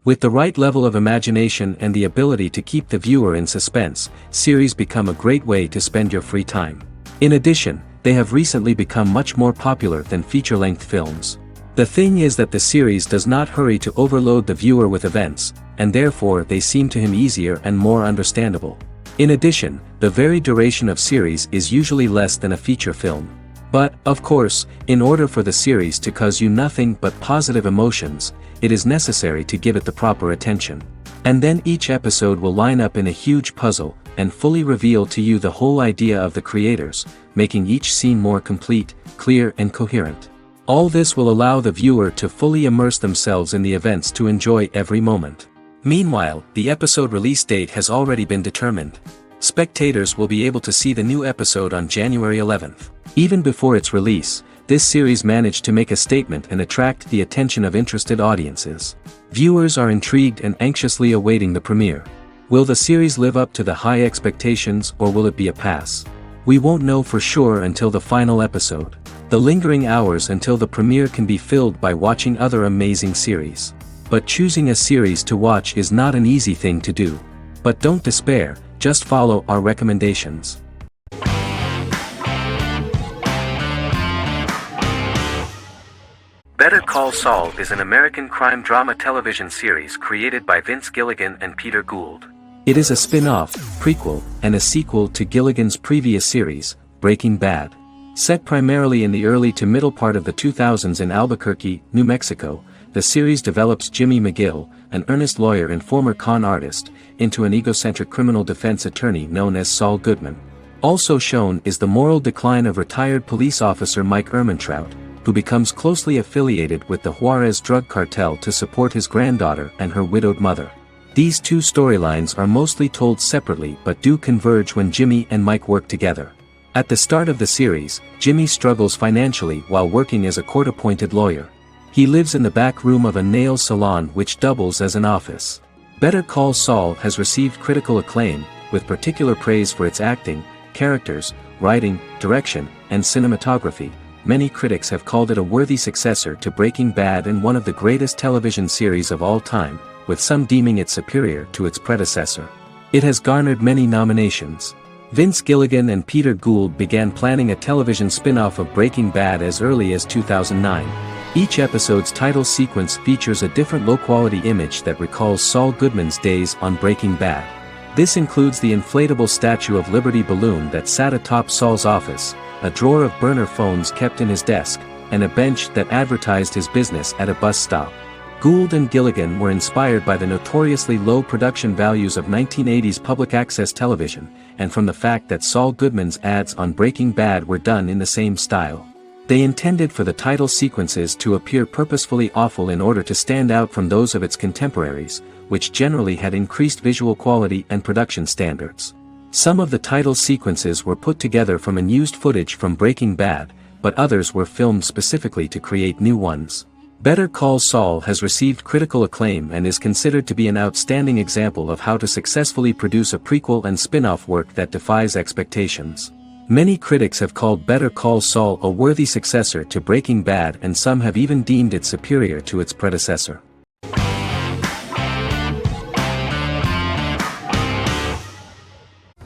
With the right level of imagination and the ability to keep the viewer in suspense, series become a great way to spend your free time. In addition, they have recently become much more popular than feature-length films. The thing is that the series does not hurry to overload the viewer with events, and therefore they seem to him easier and more understandable. In addition, the very duration of series is usually less than a feature film. But, of course, in order for the series to cause you nothing but positive emotions, it is necessary to give it the proper attention. And then each episode will line up in a huge puzzle, and fully reveal to you the whole idea of the creators, making each scene more complete, clear and coherent. All this will allow the viewer to fully immerse themselves in the events to enjoy every moment. Meanwhile, the episode release date has already been determined. Spectators will be able to see the new episode on January 11th. Even before its release, this series managed to make a statement and attract the attention of interested audiences. Viewers are intrigued and anxiously awaiting the premiere. Will the series live up to the high expectations, or will it be a pass? We won't know for sure until the final episode. The lingering hours until the premiere can be filled by watching other amazing series. But choosing a series to watch is not an easy thing to do. But don't despair, just follow our recommendations. Better Call Saul is an American crime drama television series created by Vince Gilligan and Peter Gould. It is a spin-off, prequel, and a sequel to Gilligan's previous series, Breaking Bad. Set primarily in the early to middle part of the 2000s in Albuquerque, New Mexico, the series develops Jimmy McGill, an earnest lawyer and former con artist, into an egocentric criminal defense attorney known as Saul Goodman. Also shown is the moral decline of retired police officer Mike Ehrmantraut, who becomes closely affiliated with the Juarez drug cartel to support his granddaughter and her widowed mother. These two storylines are mostly told separately but do converge when Jimmy and Mike work together. At the start of the series, Jimmy struggles financially while working as a court-appointed lawyer. He lives in the back room of a nail salon which doubles as an office. Better Call Saul has received critical acclaim, with particular praise for its acting, characters, writing, direction, and cinematography. Many critics have called it a worthy successor to Breaking Bad and one of the greatest television series of all time, with some deeming it superior to its predecessor. It has garnered many nominations. Vince Gilligan and Peter Gould began planning a television spin-off of Breaking Bad as early as 2009. Each episode's title sequence features a different low-quality image that recalls Saul Goodman's days on Breaking Bad. This includes the inflatable Statue of Liberty balloon that sat atop Saul's office, a drawer of burner phones kept in his desk, and a bench that advertised his business at a bus stop. Gould and Gilligan were inspired by the notoriously low production values of 1980s public access television, and from the fact that Saul Goodman's ads on Breaking Bad were done in the same style. They intended for the title sequences to appear purposefully awful in order to stand out from those of its contemporaries, which generally had increased visual quality and production standards. Some of the title sequences were put together from unused footage from Breaking Bad, but others were filmed specifically to create new ones. Better Call Saul has received critical acclaim and is considered to be an outstanding example of how to successfully produce a prequel and spin-off work that defies expectations. Many critics have called Better Call Saul a worthy successor to Breaking Bad, and some have even deemed it superior to its predecessor.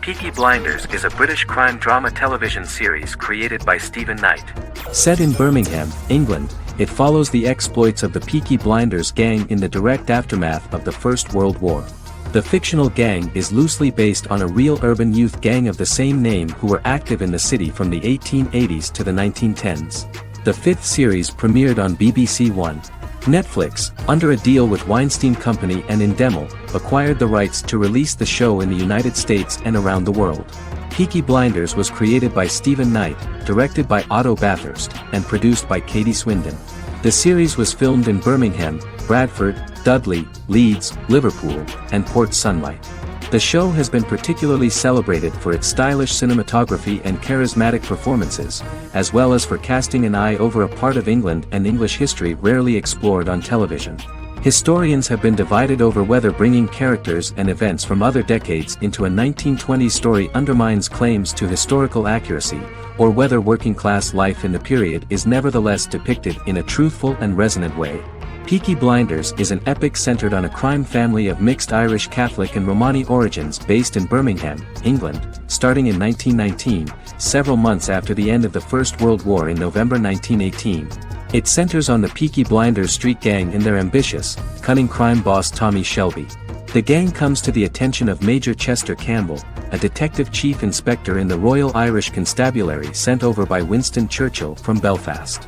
Peaky Blinders is a British crime drama television series created by Stephen Knight. Set in Birmingham, England, it follows the exploits of the Peaky Blinders gang in the direct aftermath of the First World War. The fictional gang is loosely based on a real urban youth gang of the same name who were active in the city from the 1880s to the 1910s. The fifth series premiered on BBC One. Netflix, under a deal with Weinstein Company and Endemol, acquired the rights to release the show in the United States and around the world. Peaky Blinders was created by Stephen Knight, directed by Otto Bathurst, and produced by Katie Swindon. The series was filmed in Birmingham, Bradford, Dudley, Leeds, Liverpool, and Port Sunlight. The show has been particularly celebrated for its stylish cinematography and charismatic performances, as well as for casting an eye over a part of England and English history rarely explored on television. Historians have been divided over whether bringing characters and events from other decades into a 1920s story undermines claims to historical accuracy, or whether working-class life in the period is nevertheless depicted in a truthful and resonant way. Peaky Blinders is an epic centered on a crime family of mixed Irish Catholic and Romani origins based in Birmingham, England, starting in 1919, several months after the end of the First World War in November 1918. It centers on the Peaky Blinders street gang and their ambitious, cunning crime boss Tommy Shelby. The gang comes to the attention of Major Chester Campbell, a detective chief inspector in the Royal Irish Constabulary sent over by Winston Churchill from Belfast.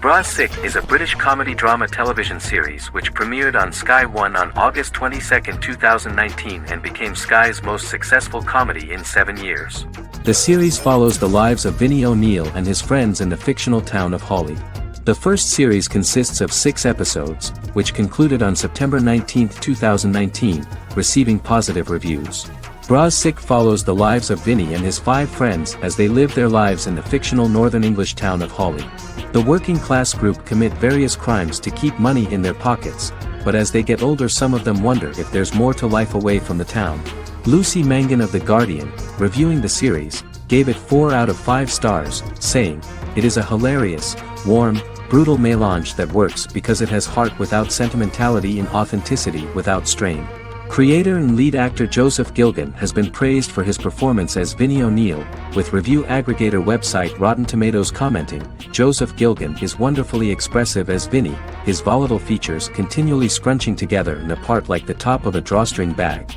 Bra Sick is a British comedy drama television series which premiered on Sky One on August 22, 2019 and became Sky's most successful comedy in 7 years. The series follows the lives of Vinnie O'Neill and his friends in the fictional town of Hawley. The first series consists of 6 episodes, which concluded on September 19, 2019, receiving positive reviews. Bra Sick follows the lives of Vinnie and his 5 friends as they live their lives in the fictional Northern English town of Hawley. The working class group commit various crimes to keep money in their pockets, but as they get older some of them wonder if there's more to life away from the town. Lucy Mangan of The Guardian, reviewing the series, gave it 4 out of 5 stars, saying, "It is a hilarious, warm, brutal melange that works because it has heart without sentimentality and authenticity without strain." Creator and lead actor Joseph Gilgun has been praised for his performance as Vinnie O'Neill, with review aggregator website Rotten Tomatoes commenting, "Joseph Gilgun is wonderfully expressive as Vinnie, his volatile features continually scrunching together and apart like the top of a drawstring bag."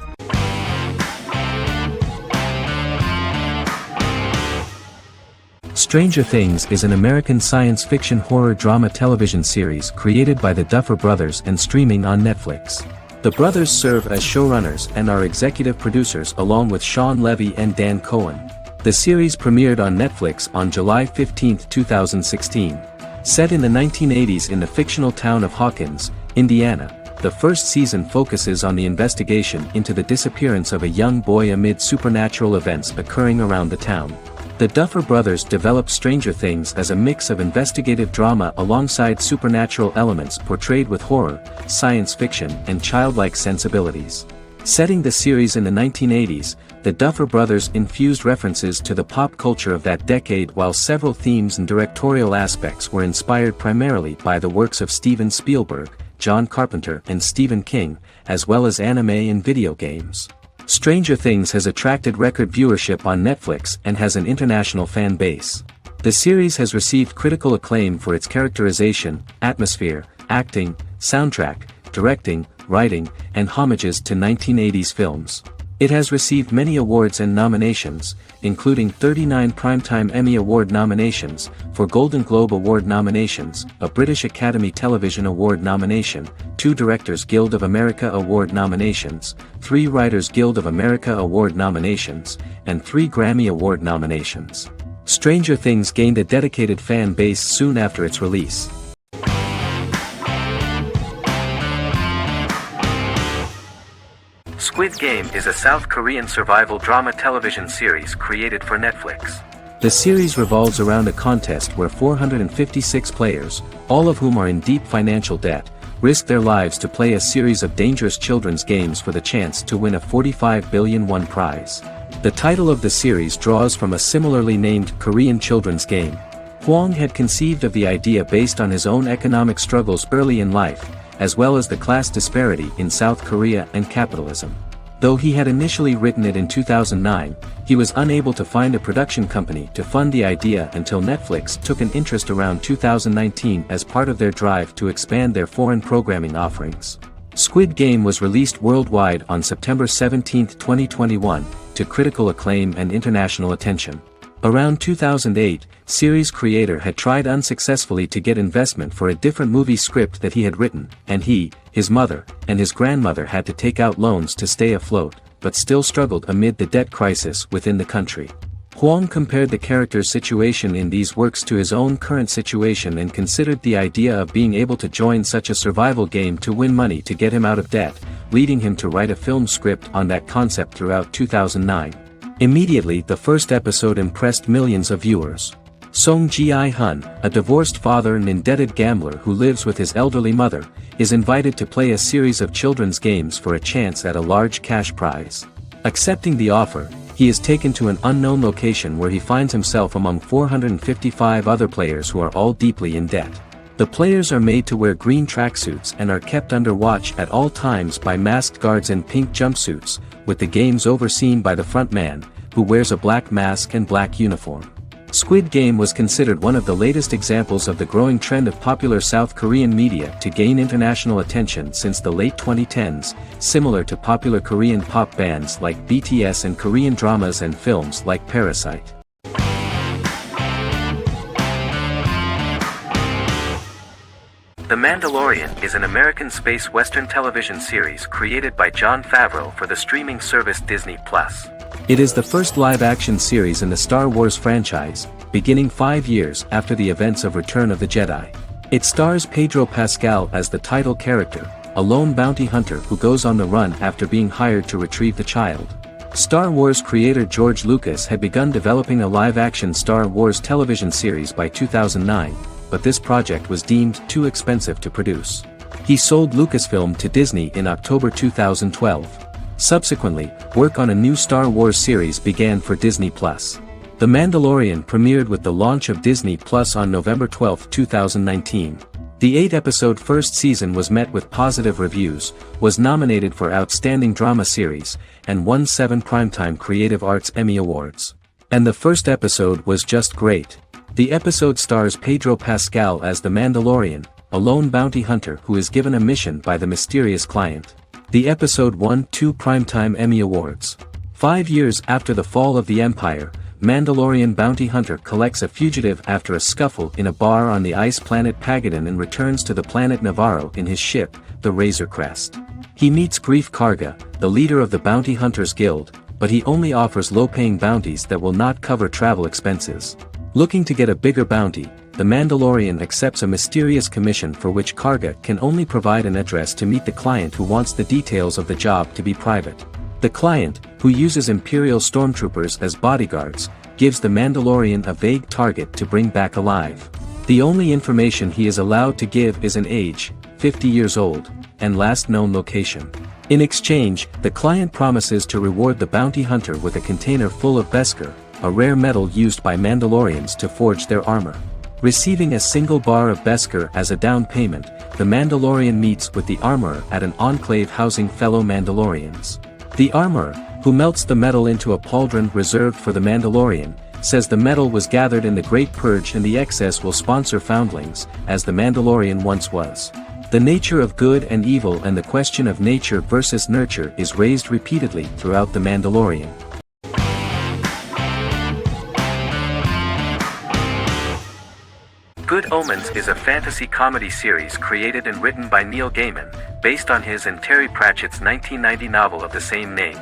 Stranger Things is an American science fiction horror drama television series created by the Duffer Brothers and streaming on Netflix. The brothers serve as showrunners and are executive producers along with Sean Levy and Dan Cohen. The series premiered on Netflix on July 15, 2016. Set in the 1980s in the fictional town of Hawkins, Indiana, the first season focuses on the investigation into the disappearance of a young boy amid supernatural events occurring around the town. The Duffer Brothers developed Stranger Things as a mix of investigative drama alongside supernatural elements portrayed with horror, science fiction, and childlike sensibilities. Setting the series in the 1980s, the Duffer Brothers infused references to the pop culture of that decade while several themes and directorial aspects were inspired primarily by the works of Steven Spielberg, John Carpenter and Stephen King, as well as anime and video games. Stranger Things has attracted record viewership on Netflix and has an international fan base. The series has received critical acclaim for its characterization, atmosphere, acting, soundtrack, directing, writing, and homages to 1980s films. It has received many awards and nominations, including 39 Primetime Emmy Award nominations, 4 Golden Globe Award nominations, a British Academy Television Award nomination, 2 Directors Guild of America Award nominations, 3 Writers Guild of America Award nominations, and 3 Grammy Award nominations. Stranger Things gained a dedicated fan base soon after its release. Squid Game is a South Korean survival drama television series created for Netflix. The series revolves around a contest where 456 players, all of whom are in deep financial debt, risk their lives to play a series of dangerous children's games for the chance to win a 45 billion won prize. The title of the series draws from a similarly named Korean children's game. Hwang had conceived of the idea based on his own economic struggles early in life, as well as the class disparity in South Korea and capitalism. Though he had initially written it in 2009, he was unable to find a production company to fund the idea until Netflix took an interest around 2019 as part of their drive to expand their foreign programming offerings. Squid Game was released worldwide on September 17, 2021, to critical acclaim and international attention. Around 2008, series creator had tried unsuccessfully to get investment for a different movie script that he had written, and he, his mother, and his grandmother had to take out loans to stay afloat, but still struggled amid the debt crisis within the country. Hwang compared the character's situation in these works to his own current situation and considered the idea of being able to join such a survival game to win money to get him out of debt, leading him to write a film script on that concept throughout 2009. Immediately the first episode impressed millions of viewers. Song Ji-hun, a divorced father and indebted gambler who lives with his elderly mother, is invited to play a series of children's games for a chance at a large cash prize. Accepting the offer, He is taken to an unknown location where he finds himself among 455 other players who are all deeply in debt. The players are made to wear green tracksuits and are kept under watch at all times by masked guards in pink jumpsuits, with the games overseen by the front man, who wears a black mask and black uniform. Squid Game was considered one of the latest examples of the growing trend of popular South Korean media to gain international attention since the late 2010s, similar to popular Korean pop bands like BTS and Korean dramas and films like Parasite. The Mandalorian is an American space western television series created by Jon Favreau for the streaming service Disney+. It is the first live-action series in the Star Wars franchise, beginning 5 years after the events of Return of the Jedi. It stars Pedro Pascal as the title character, a lone bounty hunter who goes on the run after being hired to retrieve the child. Star Wars creator George Lucas had begun developing a live-action Star Wars television series by 2009, but this project was deemed too expensive to produce. He sold Lucasfilm to Disney in October 2012. Subsequently, work on a new Star Wars series began for Disney+. The Mandalorian premiered with the launch of Disney+ on November 12, 2019. The 8-episode first season was met with positive reviews, was nominated for Outstanding Drama Series, and won 7 Primetime Creative Arts Emmy Awards. And the first episode was just great. The episode stars Pedro Pascal as the Mandalorian, a lone bounty hunter who is given a mission by the mysterious client. The episode won 2 Primetime Emmy Awards. 5 years after the fall of the Empire, Mandalorian bounty hunter collects a fugitive after a scuffle in a bar on the ice planet Pagadan and returns to the planet Navarro in his ship, the Razor Crest. He meets Greef Karga, the leader of the Bounty Hunters Guild, but he only offers low-paying bounties that will not cover travel expenses. Looking to get a bigger bounty, the Mandalorian accepts a mysterious commission for which Karga can only provide an address to meet the client who wants the details of the job to be private. The client, who uses Imperial stormtroopers as bodyguards, gives the Mandalorian a vague target to bring back alive. The only information he is allowed to give is an age, 50 years old, and last known location. In exchange, the client promises to reward the bounty hunter with a container full of Beskar, a rare metal used by Mandalorians to forge their armor. Receiving a single bar of Beskar as a down payment, the Mandalorian meets with the armorer at an enclave housing fellow Mandalorians. The armorer, who melts the metal into a pauldron reserved for the Mandalorian, says the metal was gathered in the Great Purge and the excess will sponsor foundlings, as the Mandalorian once was. The nature of good and evil and the question of nature versus nurture is raised repeatedly throughout the Mandalorian. Good Omens is a fantasy comedy series created and written by Neil Gaiman, based on his and Terry Pratchett's 1990 novel of the same name.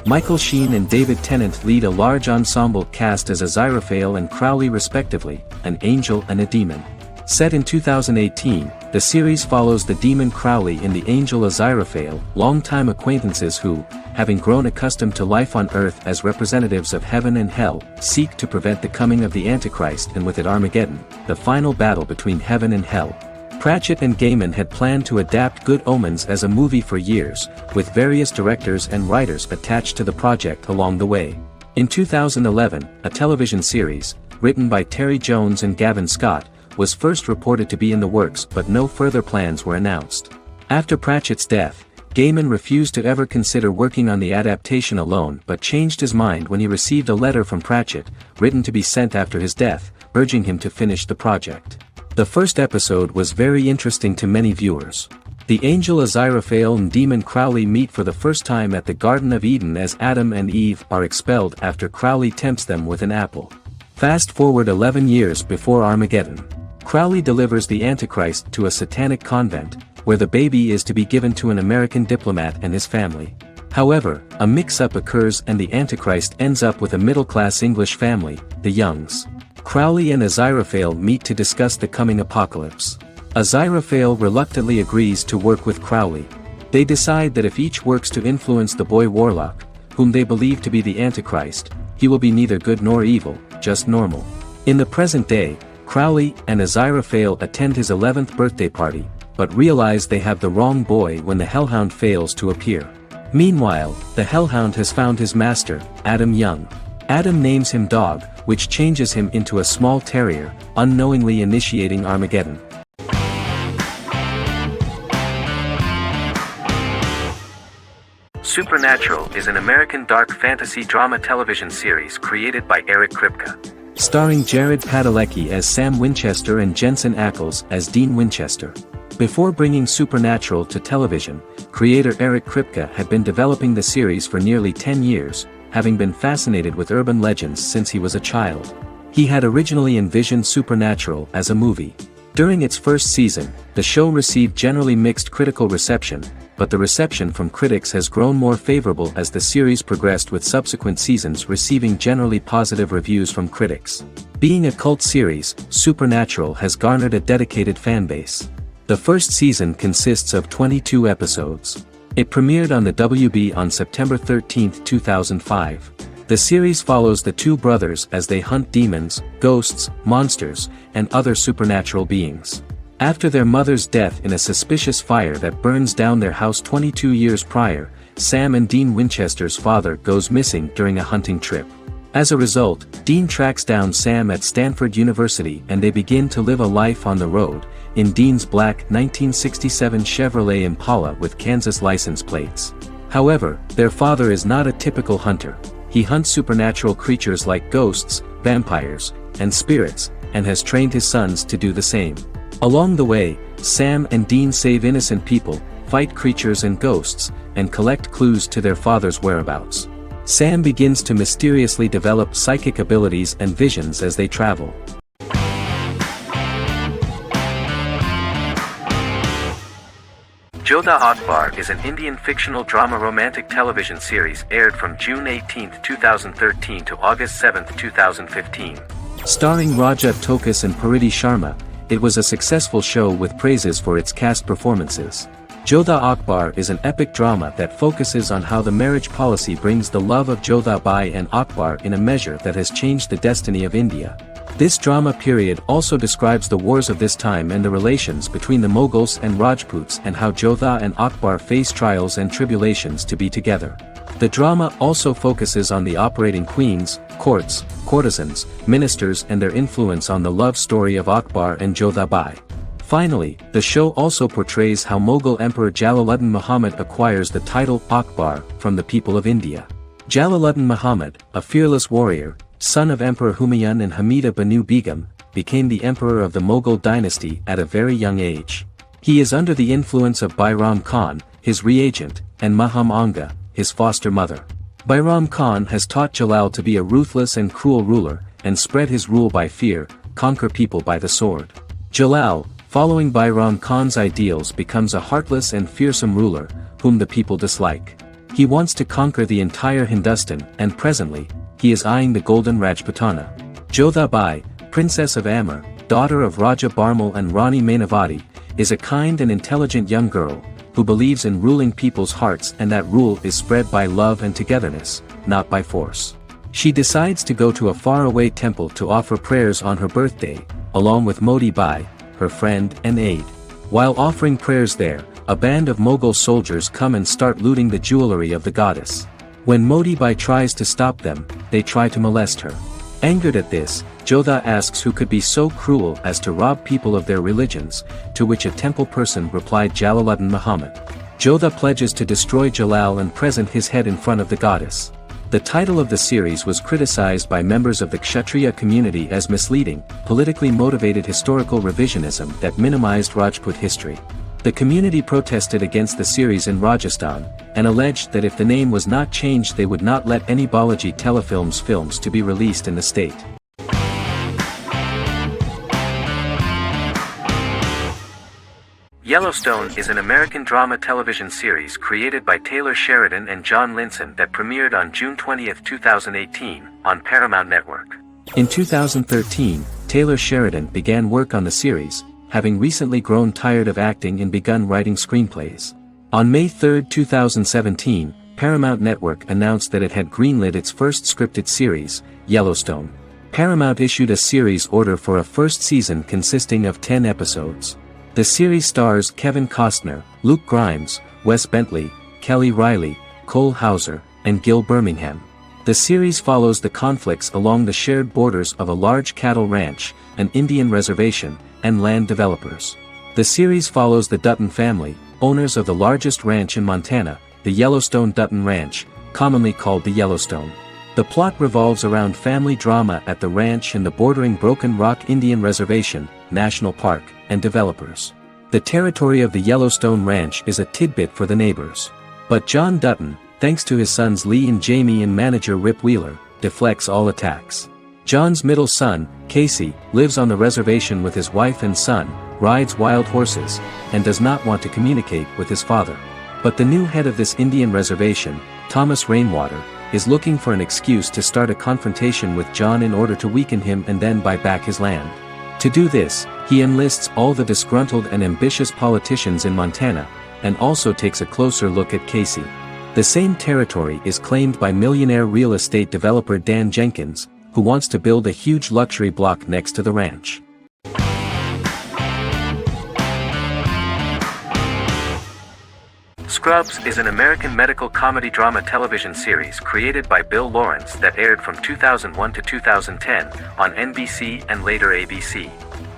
Michael Sheen and David Tennant lead a large ensemble cast as Aziraphale and Crowley respectively, an angel and a demon. Set in 2018, the series follows the demon Crowley and the angel Aziraphale, longtime acquaintances who, having grown accustomed to life on Earth as representatives of heaven and hell, seek to prevent the coming of the Antichrist and with it Armageddon, the final battle between heaven and hell. Pratchett and Gaiman had planned to adapt Good Omens as a movie for years, with various directors and writers attached to the project along the way. In 2011, a television series, written by Terry Jones and Gavin Scott, was first reported to be in the works but no further plans were announced. After Pratchett's death, Gaiman refused to ever consider working on the adaptation alone but changed his mind when he received a letter from Pratchett, written to be sent after his death, urging him to finish the project. The first episode was very interesting to many viewers. The angel Aziraphale and demon Crowley meet for the first time at the Garden of Eden as Adam and Eve are expelled after Crowley tempts them with an apple. Fast forward 11 years before Armageddon. Crowley delivers the Antichrist to a satanic convent, where the baby is to be given to an American diplomat and his family. However, a mix-up occurs and the Antichrist ends up with a middle-class English family, the Youngs. Crowley and Aziraphale meet to discuss the coming apocalypse. Aziraphale reluctantly agrees to work with Crowley. They decide that if each works to influence the boy Warlock, whom they believe to be the Antichrist, he will be neither good nor evil, just normal. In the present day, Crowley and Aziraphale attend his 11th birthday party, but realize they have the wrong boy when the Hellhound fails to appear. Meanwhile, the Hellhound has found his master, Adam Young. Adam names him Dog, which changes him into a small terrier, unknowingly initiating Armageddon. Supernatural is an American dark fantasy drama television series created by Eric Kripke. Starring Jared Padalecki as Sam Winchester and Jensen Ackles as Dean Winchester. Before bringing Supernatural to television, creator Eric Kripke had been developing the series for nearly 10 years, having been fascinated with urban legends since he was a child. He had originally envisioned Supernatural as a movie. During its first season, the show received generally mixed critical reception, but the reception from critics has grown more favorable as the series progressed, with subsequent seasons receiving generally positive reviews from critics. Being a cult series, Supernatural has garnered a dedicated fanbase. The first season consists of 22 episodes. It premiered on the WB on September 13, 2005. The series follows the two brothers as they hunt demons, ghosts, monsters, and other supernatural beings. After their mother's death in a suspicious fire that burns down their house 22 years prior, Sam and Dean Winchester's father goes missing during a hunting trip. As a result, Dean tracks down Sam at Stanford University and they begin to live a life on the road, in Dean's black 1967 Chevrolet Impala with Kansas license plates. However, their father is not a typical hunter. He hunts supernatural creatures like ghosts, vampires, and spirits, and has trained his sons to do the same. Along the way, Sam and Dean save innocent people, fight creatures and ghosts, and collect clues to their father's whereabouts. Sam begins to mysteriously develop psychic abilities and visions as they travel. Jodha Akbar is an Indian fictional drama romantic television series aired from June 18, 2013 to August 7, 2015. Starring Rajat Tokas and Pariti Sharma, it was a successful show with praises for its cast performances. Jodha Akbar is an epic drama that focuses on how the marriage policy brings the love of Jodha Bai and Akbar in a measure that has changed the destiny of India. This drama period also describes the wars of this time and the relations between the Mughals and Rajputs and how Jodha and Akbar face trials and tribulations to be together. The drama also focuses on the operating queens, courts, courtesans, ministers and their influence on the love story of Akbar and Jodha Bai. Finally, the show also portrays how Mughal Emperor Jalaluddin Muhammad acquires the title Akbar from the people of India. Jalaluddin Muhammad, a fearless warrior, son of Emperor Humayun and Hamida Banu Begum, became the emperor of the Mughal dynasty at a very young age. He is under the influence of Bairam Khan, his reagent, and Maham Anga, his foster mother. Bairam Khan has taught Jalal to be a ruthless and cruel ruler, and spread his rule by fear, conquer people by the sword. Jalal, following Bairam Khan's ideals, becomes a heartless and fearsome ruler, whom the people dislike. He wants to conquer the entire Hindustan, and presently, he is eyeing the golden Rajputana. Jodha Bai, princess of Amber, daughter of Raja Barmal and Rani Mainavati, is a kind and intelligent young girl, who believes in ruling people's hearts and that rule is spread by love and togetherness, not by force. She decides to go to a faraway temple to offer prayers on her birthday, along with Modi Bai, her friend and aide. While offering prayers there, a band of Mughal soldiers come and start looting the jewelry of the goddess. When Modi Bai tries to stop them, they try to molest her. Angered at this, Jodha asks who could be so cruel as to rob people of their religions, to which a temple person replied Jalaluddin Muhammad. Jodha pledges to destroy Jalal and present his head in front of the goddess. The title of the series was criticized by members of the Kshatriya community as misleading, politically motivated historical revisionism that minimized Rajput history. The community protested against the series in Rajasthan, and alleged that if the name was not changed they would not let any Balaji Telefilms films to be released in the state. Yellowstone is an American drama television series created by Taylor Sheridan and John Linson that premiered on June 20, 2018, on Paramount Network. In 2013, Taylor Sheridan began work on the series, having recently grown tired of acting and begun writing screenplays. On May 3, 2017, Paramount Network announced that it had greenlit its first scripted series, Yellowstone. Paramount issued a series order for a first season consisting of 10 episodes. The series stars Kevin Costner, Luke Grimes, Wes Bentley, Kelly Riley, Nicole Hauser, and Gil Birmingham. The series follows the conflicts along the shared borders of a large cattle ranch, an Indian reservation, and land developers. The series follows the Dutton family, owners of the largest ranch in Montana, the Yellowstone Dutton Ranch, commonly called the Yellowstone. The plot revolves around family drama at the ranch and the bordering Broken Rock Indian Reservation, National Park, and developers. The territory of the Yellowstone Ranch is a tidbit for the neighbors. But John Dutton, thanks to his sons Lee and Jamie and manager Rip Wheeler, deflects all attacks. John's middle son, Casey, lives on the reservation with his wife and son, rides wild horses, and does not want to communicate with his father. But the new head of this Indian reservation, Thomas Rainwater, is looking for an excuse to start a confrontation with John in order to weaken him and then buy back his land. To do this, he enlists all the disgruntled and ambitious politicians in Montana, and also takes a closer look at Casey. The same territory is claimed by millionaire real estate developer Dan Jenkins, who wants to build a huge luxury block next to the ranch. Scrubs is an American medical comedy drama television series created by Bill Lawrence that aired from 2001 to 2010 on NBC and later ABC.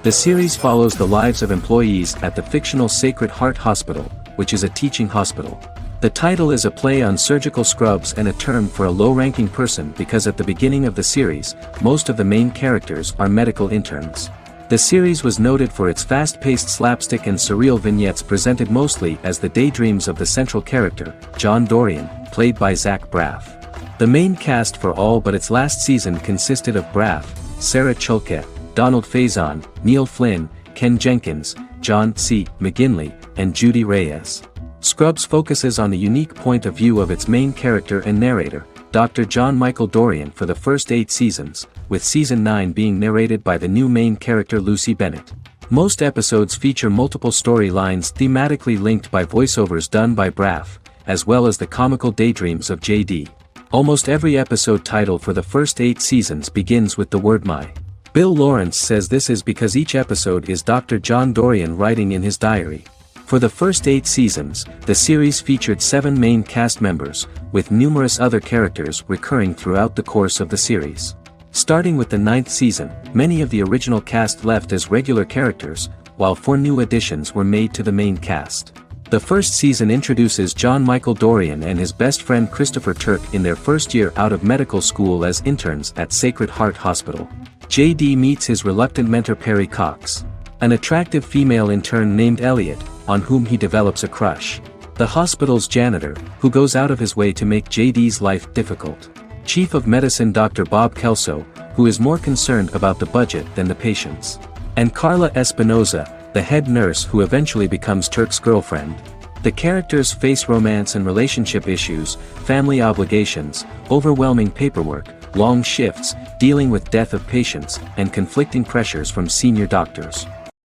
The series follows the lives of employees at the fictional Sacred Heart Hospital, which is a teaching hospital. The title is a play on surgical scrubs and a term for a low-ranking person because at the beginning of the series, most of the main characters are medical interns. The series was noted for its fast-paced slapstick and surreal vignettes presented mostly as the daydreams of the central character, John Dorian, played by Zach Braff. The main cast for all but its last season consisted of Braff, Sarah Chulke, Donald Faison, Neil Flynn, Ken Jenkins, John C. McGinley, and Judy Reyes. Scrubs focuses on the unique point of view of its main character and narrator, Dr. John Michael Dorian for the first 8 seasons, with season 9 being narrated by the new main character Lucy Bennett. Most episodes feature multiple storylines thematically linked by voiceovers done by Braff, as well as the comical daydreams of JD. Almost every episode title for the first 8 seasons begins with the word "my." Bill Lawrence says this is because each episode is Dr. John Dorian writing in his diary. For the first 8 seasons, the series featured 7 main cast members, with numerous other characters recurring throughout the course of the series. Starting with the 9th season, many of the original cast left as regular characters, while 4 new additions were made to the main cast. The first season introduces John Michael Dorian and his best friend Christopher Turk in their first year out of medical school as interns at Sacred Heart Hospital. JD meets his reluctant mentor Perry Cox, an attractive female intern named Elliot, on whom he develops a crush. The hospital's janitor, who goes out of his way to make JD's life difficult. Chief of Medicine Dr. Bob Kelso, who is more concerned about the budget than the patients. And Carla Espinoza, the head nurse who eventually becomes Turk's girlfriend. The characters face romance and relationship issues, family obligations, overwhelming paperwork, long shifts, dealing with death of patients, and conflicting pressures from senior doctors.